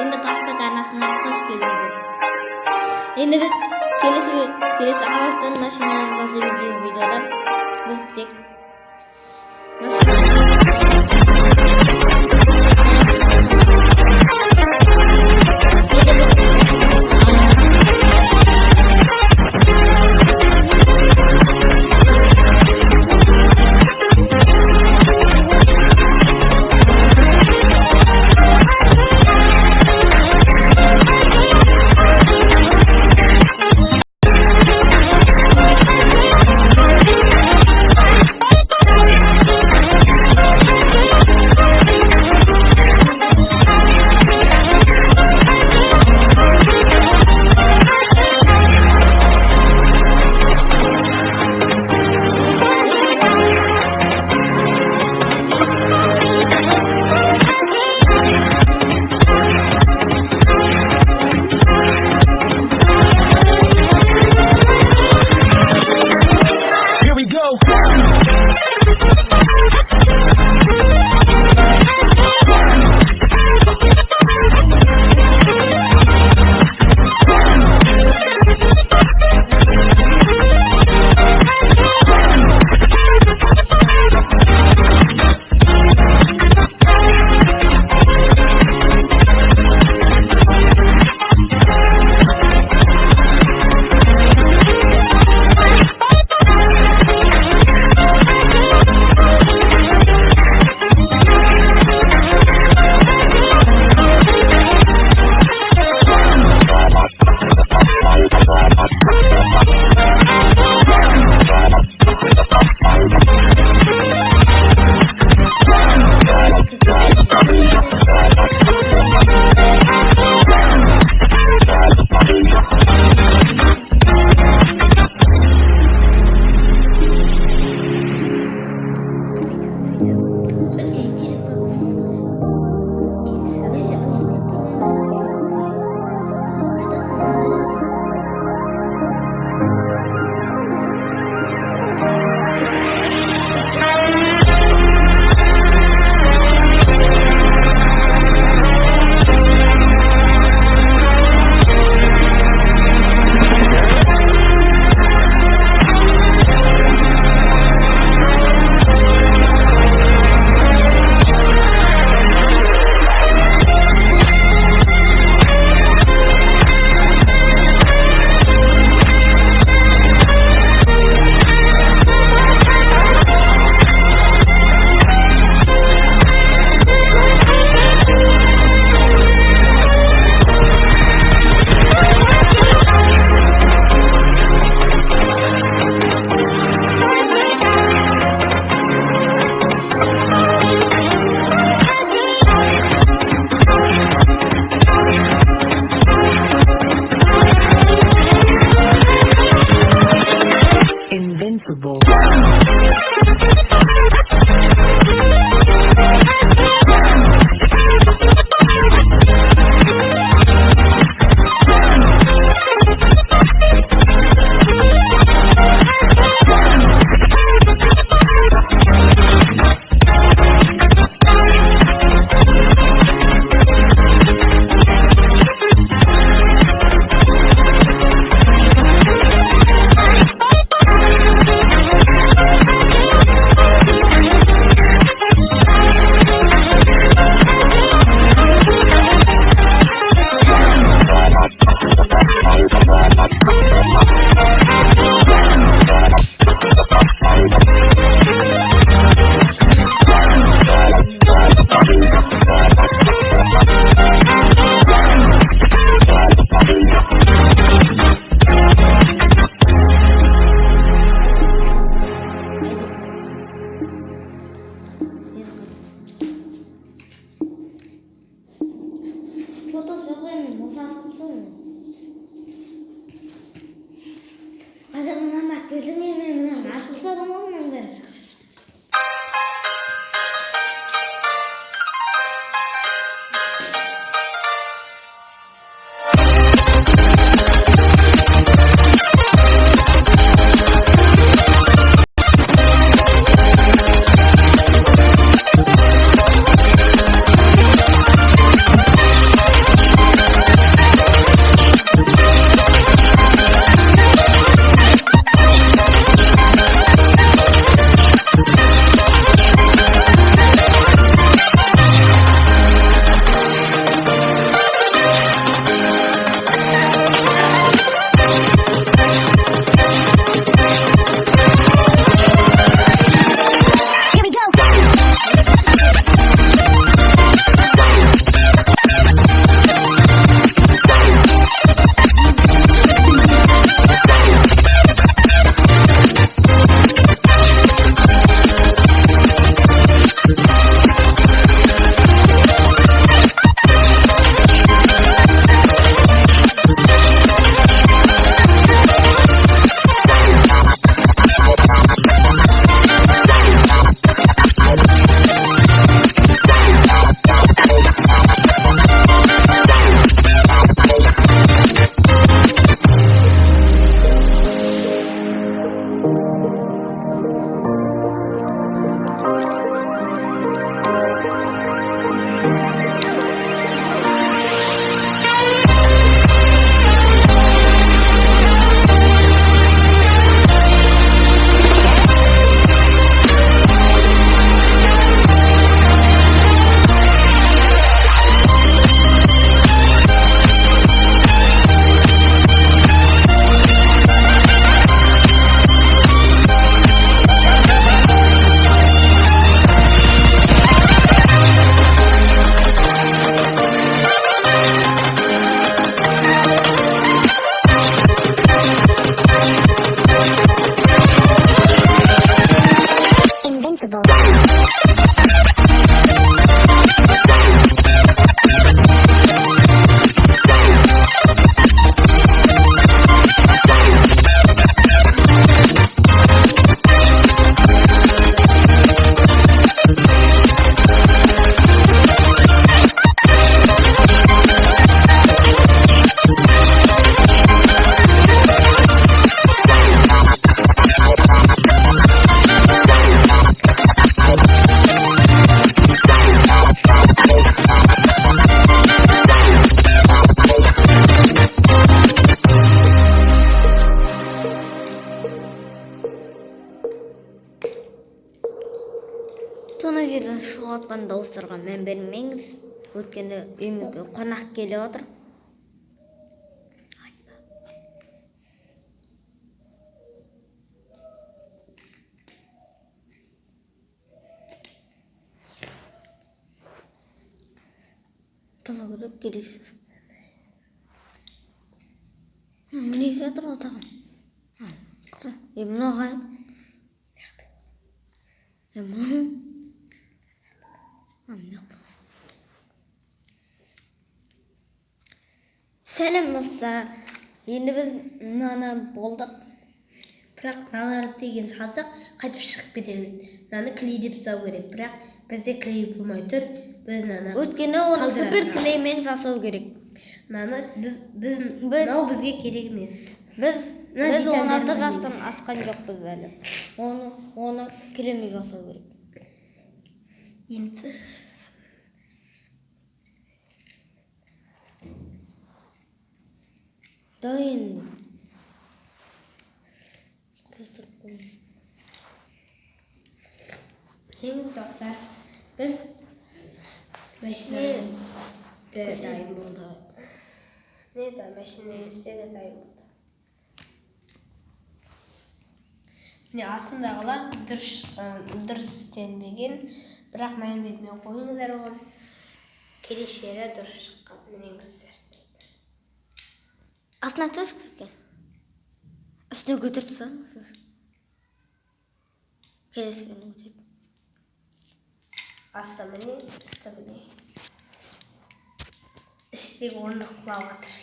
Endi pasport karnasini qo'sh keldik. Endi biz kelesi avashdan mashina vaziyimizdagi videoda biz tek жатқан дауыстарға мән бермеңіз. Өйткені үйімізге қонақ келіп отыр. Тама көріп келесіз. Міне жатыр отағым. Қара, мынауға. Сәлем достар. Енді біз мынаны болдық. Бірақ мыналарды деген салсақ, қайтып шығып кетеміз. Мынаны клей деп жасау керек. Бірақ бізде клей болмай тұр. Біз мынаны Өйткені оны супер клеймен жасау керек. Мынаны мынау бізге керек емес. Біз 16 жастан асқан жоқпыз әлі. Оны клеймен жасау керек. Енді да енді. Біліңіз достар, біз машинамызды дайын болды. Машинамызды де дайын болды. Міне астындағылар дұрыс істелмеген, бірақ мән бермей қойыңыздар оған. Келешері дұрыс шыққан, мінеңіздер. Астына түсіп үстіне көтеріп тастаңыз. Келесімен өтеді. Асты міне, үсті міне. Іштегі орындық құлап жатыр.